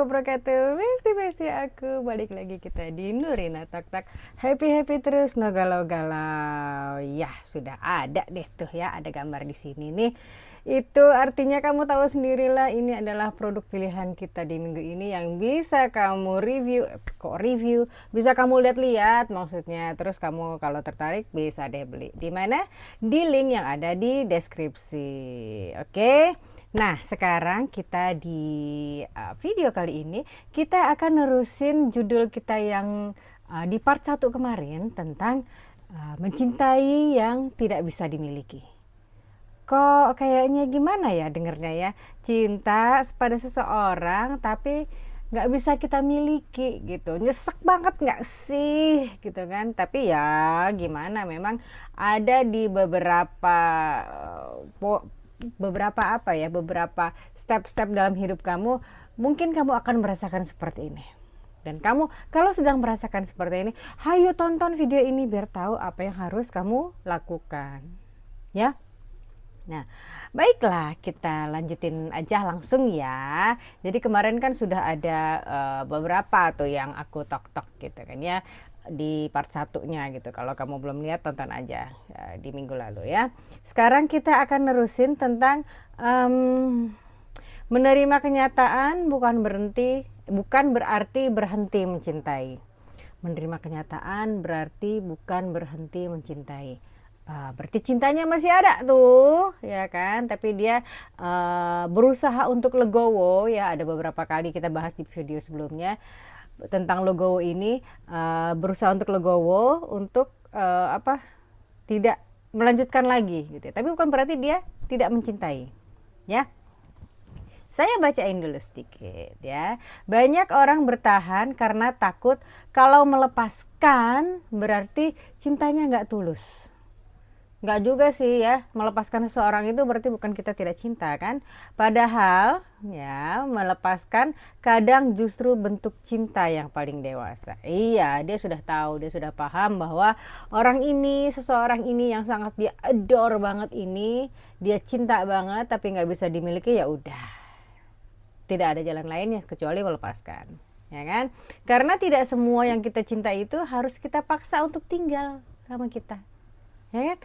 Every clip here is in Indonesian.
wabarakatuh. Besti aku balik lagi kita di Nurina Tak Tak. Happy terus, no galau-galau. Ya sudah ada deh tuh ya, ada gambar di sini nih. Itu artinya kamu tahu sendirilah, ini adalah produk pilihan kita di minggu ini yang bisa kamu review, bisa kamu lihat-lihat maksudnya. Terus kamu kalau tertarik bisa deh beli. Di mana? Di link yang ada di deskripsi. Oke. Nah, sekarang kita di video kali ini kita akan nerusin judul kita yang di part 1 kemarin tentang mencintai yang tidak bisa dimiliki. Kok kayaknya gimana ya dengernya ya? Cinta pada seseorang tapi nggak bisa kita miliki gitu. Nyesek banget nggak sih gitu kan? Tapi ya gimana, memang ada di beberapa step-step dalam hidup kamu, mungkin kamu akan merasakan seperti ini. Dan kamu kalau sedang merasakan seperti ini, hayo tonton video ini biar tahu apa yang harus kamu lakukan ya. Nah, baiklah, kita lanjutin aja langsung ya. Jadi kemarin kan sudah ada beberapa tuh yang aku tok-tok gitu kan ya, di part satunya gitu. Kalau kamu belum lihat, tonton aja di minggu lalu ya. Sekarang kita akan nerusin tentang menerima kenyataan bukan berarti berhenti mencintai. Menerima kenyataan berarti bukan berhenti mencintai. Berarti cintanya masih ada tuh ya kan, tapi dia berusaha untuk legowo ya. Ada beberapa kali kita bahas di video sebelumnya tentang legowo ini, berusaha untuk legowo untuk tidak melanjutkan lagi gitu ya. Tapi bukan berarti dia tidak mencintai ya. Saya bacain dulu sedikit ya. Banyak orang bertahan karena takut kalau melepaskan berarti cintanya nggak tulus. Nggak juga sih ya, melepaskan seseorang itu berarti bukan kita tidak cinta kan. Padahal ya, melepaskan kadang justru bentuk cinta yang paling dewasa. Iya, dia sudah tahu, dia sudah paham bahwa seseorang ini yang sangat dia adore banget ini, dia cinta banget tapi nggak bisa dimiliki, ya udah, tidak ada jalan lain ya kecuali melepaskan, ya kan. Karena tidak semua yang kita cinta itu harus kita paksa untuk tinggal sama kita, ya kan.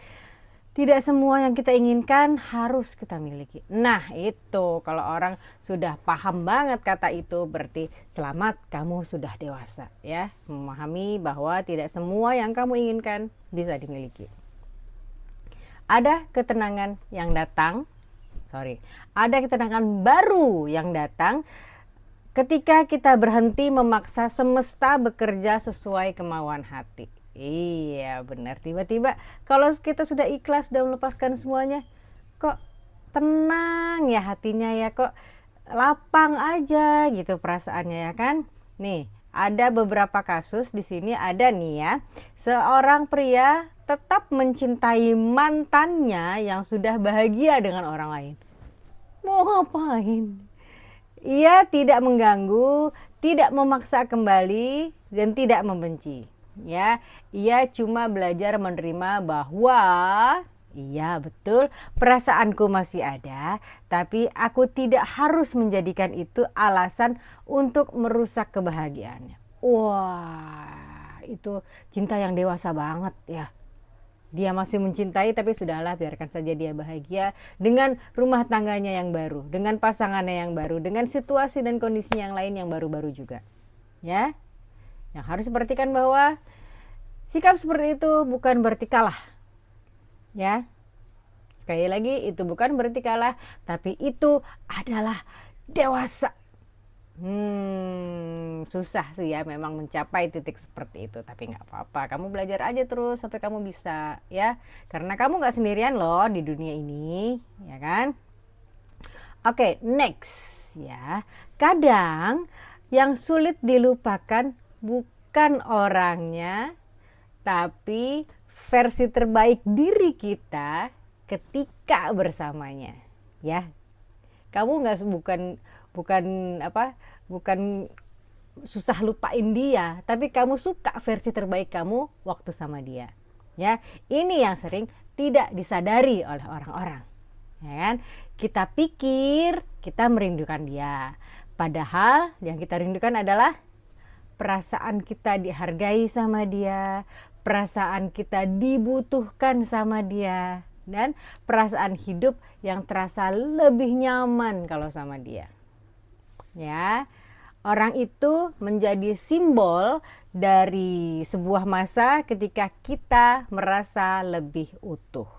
Tidak semua yang kita inginkan harus kita miliki. Nah itu, kalau orang sudah paham banget kata itu, berarti selamat, kamu sudah dewasa ya, memahami bahwa tidak semua yang kamu inginkan bisa dimiliki. Ada ketenangan baru yang datang ketika kita berhenti memaksa semesta bekerja sesuai kemauan hati. Iya benar, tiba-tiba kalau kita sudah ikhlas, sudah melepaskan semuanya, kok tenang ya hatinya ya, kok lapang aja gitu perasaannya ya kan. Nih ada beberapa kasus di sini, ada nih ya, seorang pria tetap mencintai mantannya yang sudah bahagia dengan orang lain. Mau ngapain? Ia tidak mengganggu, tidak memaksa kembali, dan tidak membenci. Ya, ia cuma belajar menerima bahwa iya betul, perasaanku masih ada, tapi aku tidak harus menjadikan itu alasan untuk merusak kebahagiaannya. Wah, itu cinta yang dewasa banget ya. Dia masih mencintai, tapi sudahlah, biarkan saja dia bahagia dengan rumah tangganya yang baru, dengan pasangannya yang baru, dengan situasi dan kondisi yang lain yang baru-baru juga. Ya. Yang harus diperhatikan bahwa sikap seperti itu bukan berarti kalah. Ya. Sekali lagi, itu bukan berarti kalah, tapi itu adalah dewasa. Susah sih ya memang mencapai titik seperti itu, tapi nggak apa-apa, kamu belajar aja terus sampai kamu bisa ya, karena kamu nggak sendirian loh di dunia ini, ya kan. Oke, next ya. Kadang yang sulit dilupakan bukan orangnya, tapi versi terbaik diri kita ketika bersamanya ya. Kamu bukan susah lupain dia, tapi kamu suka versi terbaik kamu waktu sama dia ya. Ini yang sering tidak disadari oleh orang-orang, ya kan. Kita pikir kita merindukan dia, Padahal yang kita rindukan adalah perasaan kita dihargai sama dia, perasaan kita dibutuhkan sama dia, dan perasaan hidup yang terasa lebih nyaman kalau sama dia. Ya, orang itu menjadi simbol dari sebuah masa ketika kita merasa lebih utuh.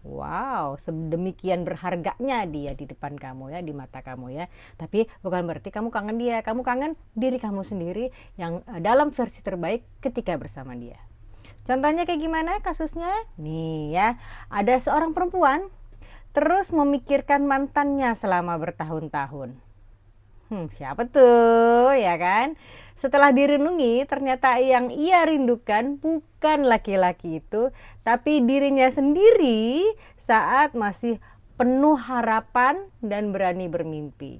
Wow, sedemikian berharganya dia di depan kamu ya, di mata kamu ya. Tapi bukan berarti kamu kangen dia, kamu kangen diri kamu sendiri yang dalam versi terbaik ketika bersama dia. Contohnya kayak gimana kasusnya? Nih ya, ada seorang perempuan terus memikirkan mantannya selama bertahun-tahun. Siapa tuh ya kan? Setelah direnungi, ternyata yang ia rindukan bukan laki-laki itu, tapi dirinya sendiri saat masih penuh harapan dan berani bermimpi.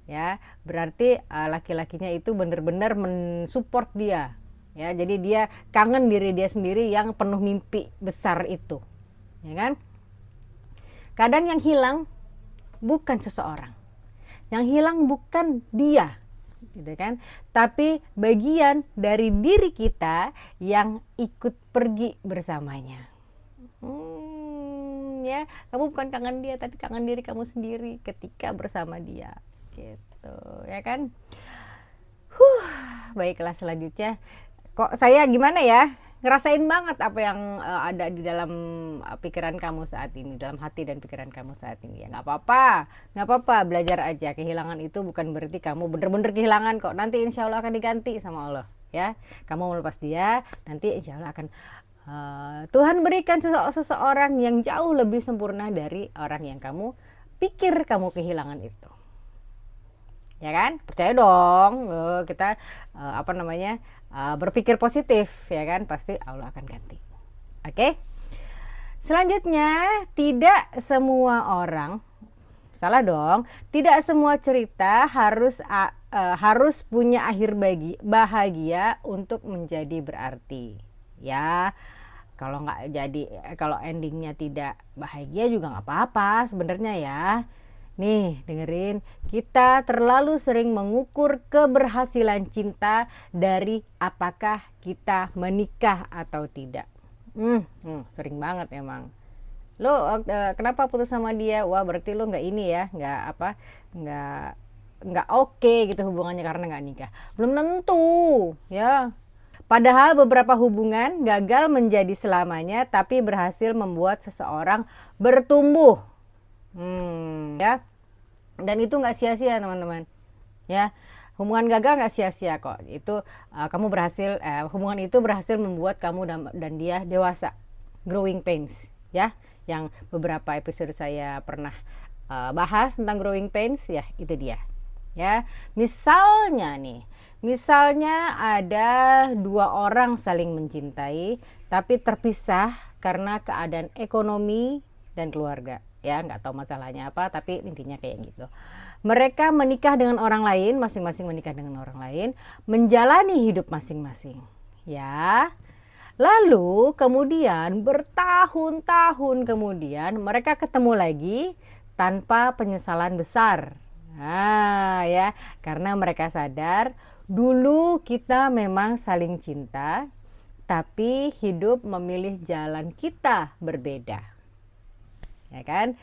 Ya, berarti laki-lakinya itu benar-benar mensupport dia. Ya, jadi dia kangen diri dia sendiri yang penuh mimpi besar itu. Ya kan? Kadang yang hilang bukan seseorang. Yang hilang bukan dia, gitu kan? Tapi bagian dari diri kita yang ikut pergi bersamanya. Ya, kamu bukan kangen dia, tapi kangen diri kamu sendiri ketika bersama dia, gitu, ya kan? Baiklah, selanjutnya, kok saya gimana ya? Ngerasain banget apa yang ada di dalam pikiran kamu saat ini, dalam hati dan pikiran kamu saat ini. Ya nggak apa-apa, belajar aja. Kehilangan itu bukan berarti kamu bener-bener kehilangan kok. Nanti insya Allah akan diganti sama Allah, ya. Kamu melepas dia, nanti insya Allah akan Tuhan berikan seseorang yang jauh lebih sempurna dari orang yang kamu pikir kamu kehilangan itu. Ya kan? Percaya dong. Kita berpikir positif, ya kan? Pasti Allah akan ganti. Oke? Selanjutnya, tidak semua orang, salah dong, tidak semua cerita harus punya akhir bahagia untuk menjadi berarti. Ya, kalau endingnya tidak bahagia juga nggak apa-apa sebenarnya ya. Nih, dengerin, kita terlalu sering mengukur keberhasilan cinta dari apakah kita menikah atau tidak. Sering banget emang. Lo kenapa putus sama dia? Wah, berarti lo nggak ini ya, nggak oke gitu hubungannya karena nggak nikah. Belum tentu, ya. Padahal beberapa hubungan gagal menjadi selamanya, tapi berhasil membuat seseorang bertumbuh. Ya, dan itu nggak sia-sia teman-teman, ya. Hubungan gagal nggak sia-sia kok. Itu kamu berhasil, hubungan itu berhasil membuat kamu dan dia dewasa, growing pains, ya. Yang beberapa episode saya pernah bahas tentang growing pains, ya itu dia, ya. Misalnya ada dua orang saling mencintai, tapi terpisah karena keadaan ekonomi dan keluarga. Ya, nggak tahu masalahnya apa, tapi intinya kayak gitu. Mereka menikah dengan orang lain, masing-masing menikah dengan orang lain, menjalani hidup masing-masing. Ya, lalu kemudian bertahun-tahun kemudian mereka ketemu lagi tanpa penyesalan besar. Nah, ya, karena mereka sadar dulu kita memang saling cinta, tapi hidup memilih jalan kita berbeda. Ya kan?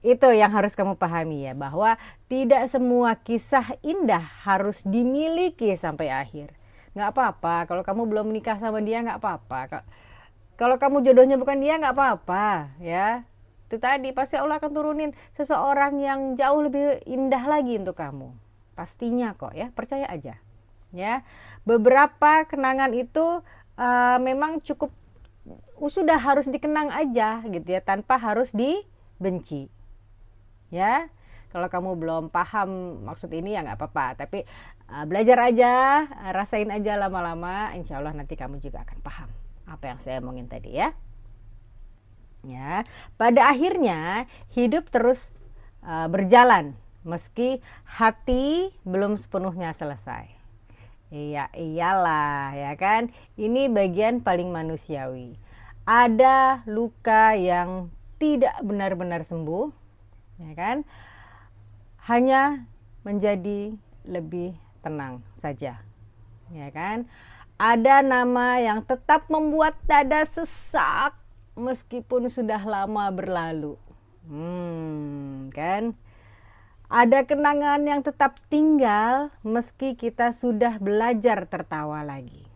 Itu yang harus kamu pahami ya, bahwa tidak semua kisah indah harus dimiliki sampai akhir. Nggak apa-apa kalau kamu belum menikah sama dia, nggak apa-apa. Kalau kamu jodohnya bukan dia, nggak apa-apa ya. Itu tadi, pasti Allah akan turunin seseorang yang jauh lebih indah lagi untuk kamu. Pastinya kok ya, percaya aja. Ya, beberapa kenangan itu memang cukup sudah harus dikenang aja gitu ya, tanpa harus dibenci. Ya, kalau kamu belum paham maksud ini ya nggak apa-apa, tapi belajar aja, rasain aja lama-lama, insya Allah nanti kamu juga akan paham apa yang saya omongin tadi ya. Ya, pada akhirnya hidup terus berjalan meski hati belum sepenuhnya selesai. Iyalah ya kan, ini bagian paling manusiawi. Ada luka yang tidak benar-benar sembuh, ya kan? hanya menjadi lebih tenang saja, ya kan? Ada nama yang tetap membuat dada sesak meskipun sudah lama berlalu. Kan? Ada kenangan yang tetap tinggal meski kita sudah belajar tertawa lagi.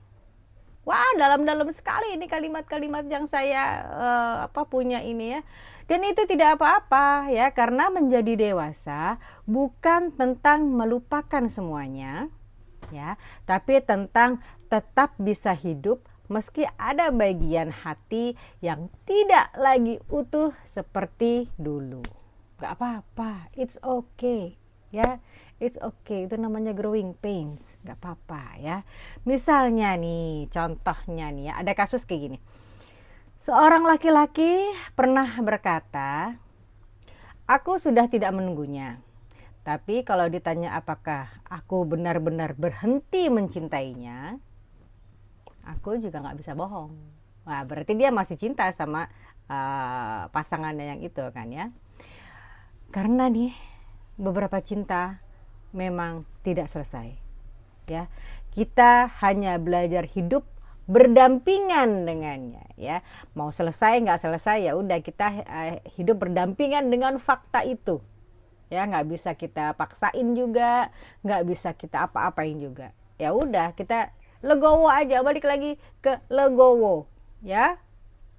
Wah, dalam-dalam sekali ini kalimat-kalimat yang saya punya ini ya. Dan itu tidak apa-apa ya, karena menjadi dewasa bukan tentang melupakan semuanya ya, tapi tentang tetap bisa hidup meski ada bagian hati yang tidak lagi utuh seperti dulu. Gak apa-apa, it's okay ya, it's okay, itu namanya growing pains, gak apa-apa ya. Misalnya nih, contohnya nih ya, ada kasus kayak gini. Seorang laki-laki pernah berkata, aku sudah tidak menunggunya, tapi kalau ditanya apakah aku benar-benar berhenti mencintainya, aku juga gak bisa bohong. Wah, berarti dia masih cinta sama pasangannya yang itu kan ya. Karena nih beberapa cinta memang tidak selesai ya. Kita hanya belajar hidup berdampingan dengannya ya. Mau selesai nggak selesai ya udah, kita hidup berdampingan dengan fakta itu ya. Nggak bisa kita paksain juga, nggak bisa kita apa-apain juga. Ya udah, kita legowo aja, balik lagi ke legowo ya.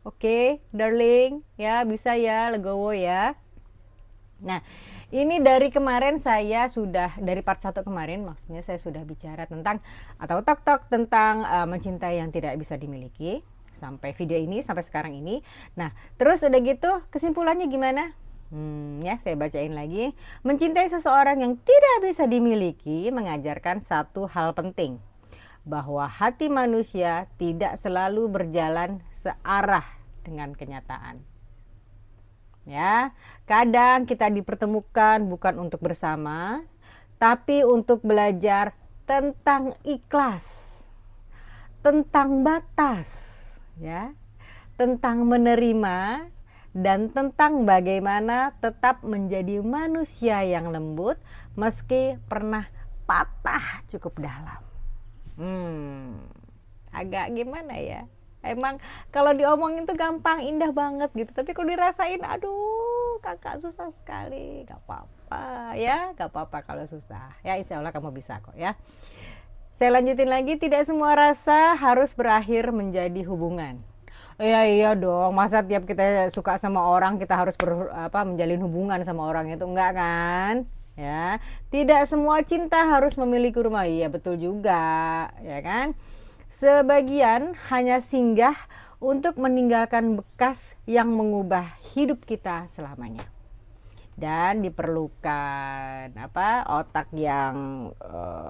Oke, darling ya, bisa ya legowo ya. Nah, ini dari kemarin saya sudah, dari part 1 kemarin maksudnya saya sudah bicara tentang atau tok-tok tentang mencintai yang tidak bisa dimiliki sampai video ini, sampai sekarang ini. Nah, terus udah gitu kesimpulannya gimana? Ya, saya bacain lagi. Mencintai seseorang yang tidak bisa dimiliki mengajarkan satu hal penting, bahwa hati manusia tidak selalu berjalan searah dengan kenyataan. Ya, kadang kita dipertemukan bukan untuk bersama, tapi untuk belajar tentang ikhlas, tentang batas, ya, tentang menerima, dan tentang bagaimana tetap menjadi manusia yang lembut meski pernah patah cukup dalam. Agak gimana ya? Emang kalau diomongin tuh gampang, indah banget gitu. Tapi kalau dirasain, aduh kakak susah sekali. Gak apa-apa ya, gak apa-apa kalau susah. Ya insya Allah kamu bisa kok ya. Saya lanjutin lagi, tidak semua rasa harus berakhir menjadi hubungan. Iya dong, masa tiap kita suka sama orang kita harus menjalin hubungan sama orang itu, enggak kan? Ya, tidak semua cinta harus memiliki rumah. Iya betul juga, ya kan? Sebagian hanya singgah untuk meninggalkan bekas yang mengubah hidup kita selamanya. Dan diperlukan otak yang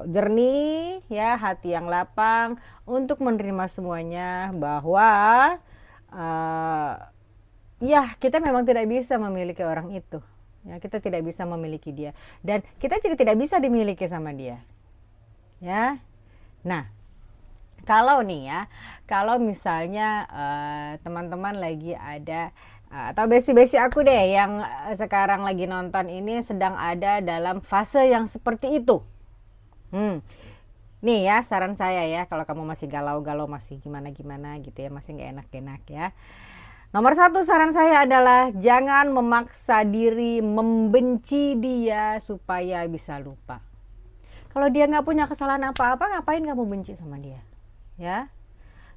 jernih ya, hati yang lapang untuk menerima semuanya, bahwa ya kita memang tidak bisa memiliki orang itu. Ya, kita tidak bisa memiliki dia, dan kita juga tidak bisa dimiliki sama dia. Ya. Nah, kalau nih ya, kalau misalnya teman-teman lagi ada atau besti-besti aku deh yang sekarang lagi nonton ini sedang ada dalam fase yang seperti itu. Nih ya saran saya ya, kalau kamu masih galau-galau, masih gimana-gimana gitu ya, masih gak enak-enak ya. Nomor 1 saran saya adalah jangan memaksa diri membenci dia supaya bisa lupa. Kalau dia gak punya kesalahan apa-apa, ngapain kamu benci sama dia? Ya,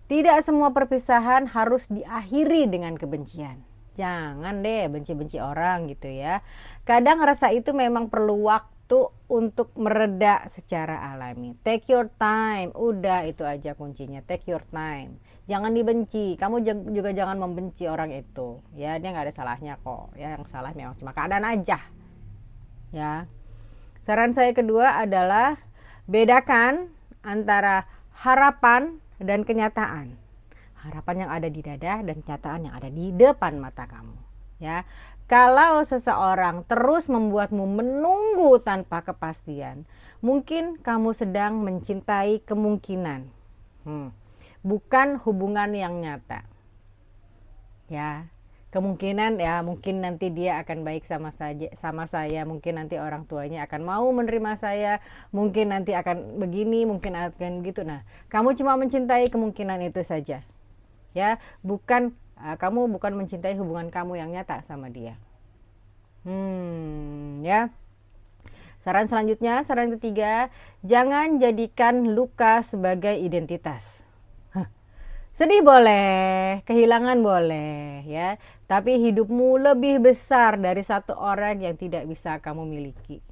tidak semua perpisahan harus diakhiri dengan kebencian. Jangan deh benci-benci orang gitu ya. Kadang rasa itu memang perlu waktu untuk mereda secara alami. Take your time, udah itu aja kuncinya. Take your time. Jangan dibenci. Kamu juga jangan membenci orang itu. Ya, dia nggak ada salahnya kok. Ya, yang salah memang cuma keadaan aja. Ya. Saran saya kedua adalah bedakan antara harapan dan kenyataan. Harapan yang ada di dada dan kenyataan yang ada di depan mata kamu. Ya, kalau seseorang terus membuatmu menunggu tanpa kepastian, mungkin kamu sedang mencintai kemungkinan, bukan hubungan yang nyata. Ya, Kemungkinan ya mungkin nanti dia akan baik sama saya, mungkin nanti orang tuanya akan mau menerima saya, mungkin nanti akan begini, mungkin akan gitu. Nah, kamu cuma mencintai kemungkinan itu saja. Ya, kamu bukan mencintai hubungan kamu yang nyata sama dia. Ya. Saran selanjutnya, saran ketiga, jangan jadikan luka sebagai identitas. Sedih boleh, kehilangan boleh, ya. Tapi hidupmu lebih besar dari satu orang yang tidak bisa kamu miliki.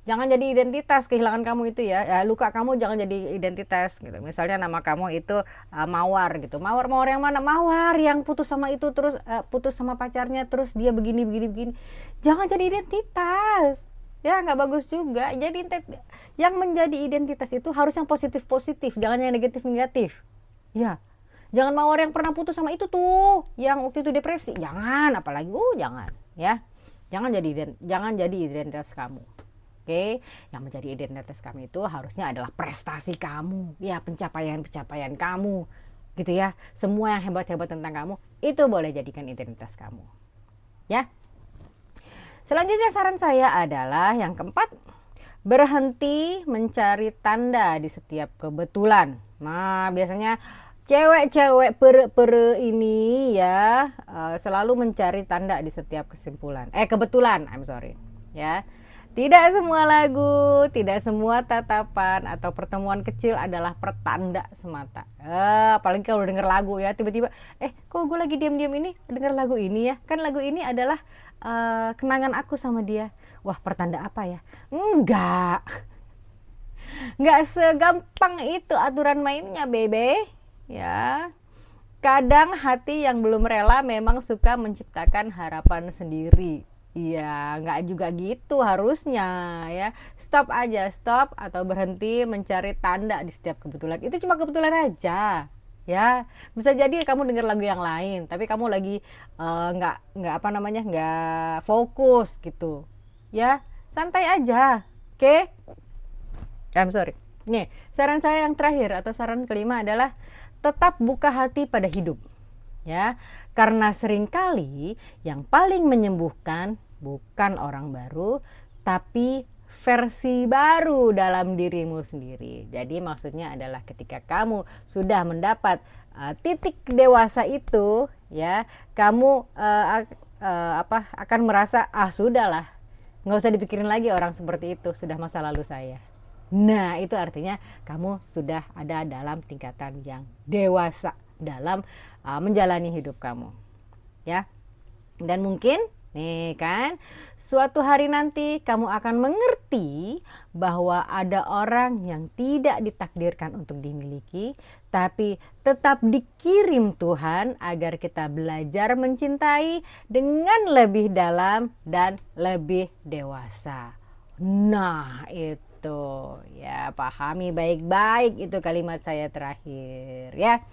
Jangan jadi identitas kehilangan kamu itu ya. Luka kamu jangan jadi identitas gitu. Misalnya nama kamu itu Mawar gitu. Mawar yang mana? Mawar yang putus sama itu terus putus sama pacarnya terus dia begini. Jangan jadi identitas. Ya nggak bagus juga. Jadi yang menjadi identitas itu harus yang positif, jangan yang negatif. Ya. Jangan Mawar yang pernah putus sama itu tuh, yang waktu itu depresi. Jangan, apalagi jangan, ya. Jangan jadi identitas kamu. Oke, yang menjadi identitas kamu itu harusnya adalah prestasi kamu, ya, pencapaian kamu, gitu ya. Semua yang hebat-hebat tentang kamu itu boleh jadikan identitas kamu, ya. Selanjutnya saran saya adalah yang keempat, berhenti mencari tanda di setiap kebetulan. Nah, biasanya cewek-cewek pere ini ya selalu mencari tanda di setiap kebetulan, ya. Tidak semua lagu, tidak semua tatapan atau pertemuan kecil adalah pertanda semata. Apalagi kalau denger lagu ya, tiba-tiba kok gue lagi diam-diam ini denger lagu ini ya, kan lagu ini adalah kenangan aku sama dia. Wah, pertanda apa ya? Enggak segampang itu aturan mainnya, bebe. Ya, kadang hati yang belum rela memang suka menciptakan harapan sendiri. Iya, nggak juga gitu harusnya ya. Stop atau berhenti mencari tanda di setiap kebetulan. Itu cuma kebetulan aja. Ya, bisa jadi kamu dengar lagu yang lain, tapi kamu lagi nggak fokus gitu. Ya, santai aja, oke? Nih, saran saya yang terakhir atau saran kelima adalah tetap buka hati pada hidup, ya, karena seringkali yang paling menyembuhkan bukan orang baru, tapi versi baru dalam dirimu sendiri. Jadi maksudnya adalah ketika kamu sudah mendapat titik dewasa itu, ya, kamu akan merasa sudahlah, nggak usah dipikirin lagi orang seperti itu, sudah masa lalu saya. Nah, itu artinya kamu sudah ada dalam tingkatan yang dewasa dalam menjalani hidup kamu. Ya. Dan mungkin nih kan, suatu hari nanti kamu akan mengerti bahwa ada orang yang tidak ditakdirkan untuk dimiliki, tapi tetap dikirim Tuhan agar kita belajar mencintai dengan lebih dalam dan lebih dewasa. Nah, itu ya, pahami baik-baik itu kalimat saya terakhir ya.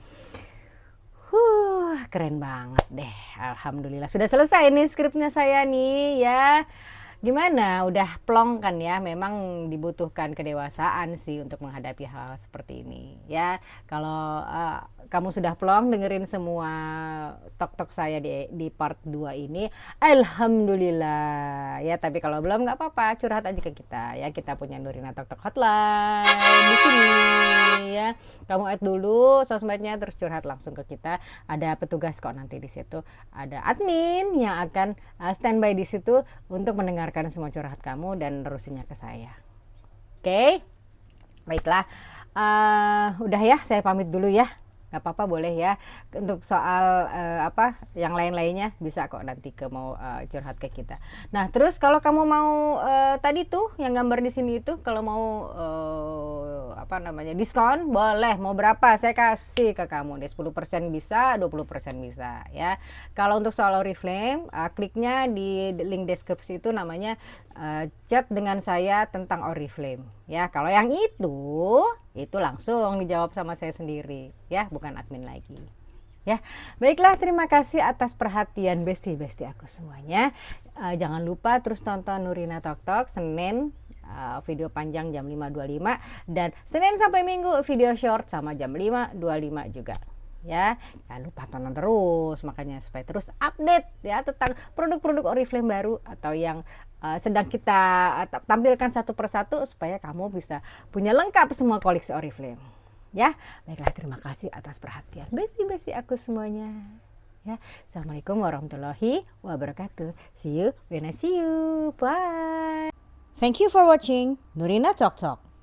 Keren banget deh, alhamdulillah sudah selesai nih skripnya saya nih ya. Gimana, udah plong kan ya? Memang dibutuhkan kedewasaan sih untuk menghadapi hal seperti ini ya. Kalau kamu sudah plong dengerin semua talk saya di part 2 ini, alhamdulillah ya. Tapi kalau belum nggak apa-apa, curhat aja ke kita ya. Kita punya Nurina Talk Hotline di sini ya. Kamu add dulu sosmednya terus curhat langsung ke kita. Ada petugas kok nanti di situ. Ada admin yang akan standby di situ untuk mendengarkan semua curhat kamu dan nerusinnya ke saya. Oke? Baiklah. Udah ya, saya pamit dulu ya. Gak apa-apa, boleh ya. Untuk soal yang lain-lainnya bisa kok nanti mau curhat ke kita. Nah, terus kalau kamu mau tadi tuh yang gambar di sini itu, kalau mau diskon, boleh. Mau berapa? Saya kasih ke kamu deh. 10% bisa, 20% bisa ya. Kalau untuk soal Oriflame, kliknya di link deskripsi itu namanya chat dengan saya tentang Oriflame ya. Kalau yang itu langsung dijawab sama saya sendiri ya, bukan admin lagi ya. Baiklah, terima kasih atas perhatian besti-besti aku semuanya. Jangan lupa terus tonton Nurina Talk Senin video panjang jam 5.25 dan Senin sampai Minggu video short sama jam 5.25 juga ya. Jangan lupa tonton terus makanya supaya terus update ya tentang produk-produk Oriflame baru atau yang sedang kita tampilkan satu persatu supaya kamu bisa punya lengkap semua koleksi Oriflame. Ya, baiklah, terima kasih atas perhatian besi-besi aku semuanya. Ya, assalamualaikum warahmatullahi wabarakatuh. See you when I see you. Bye. Thank you for watching Nurina Talk Talk.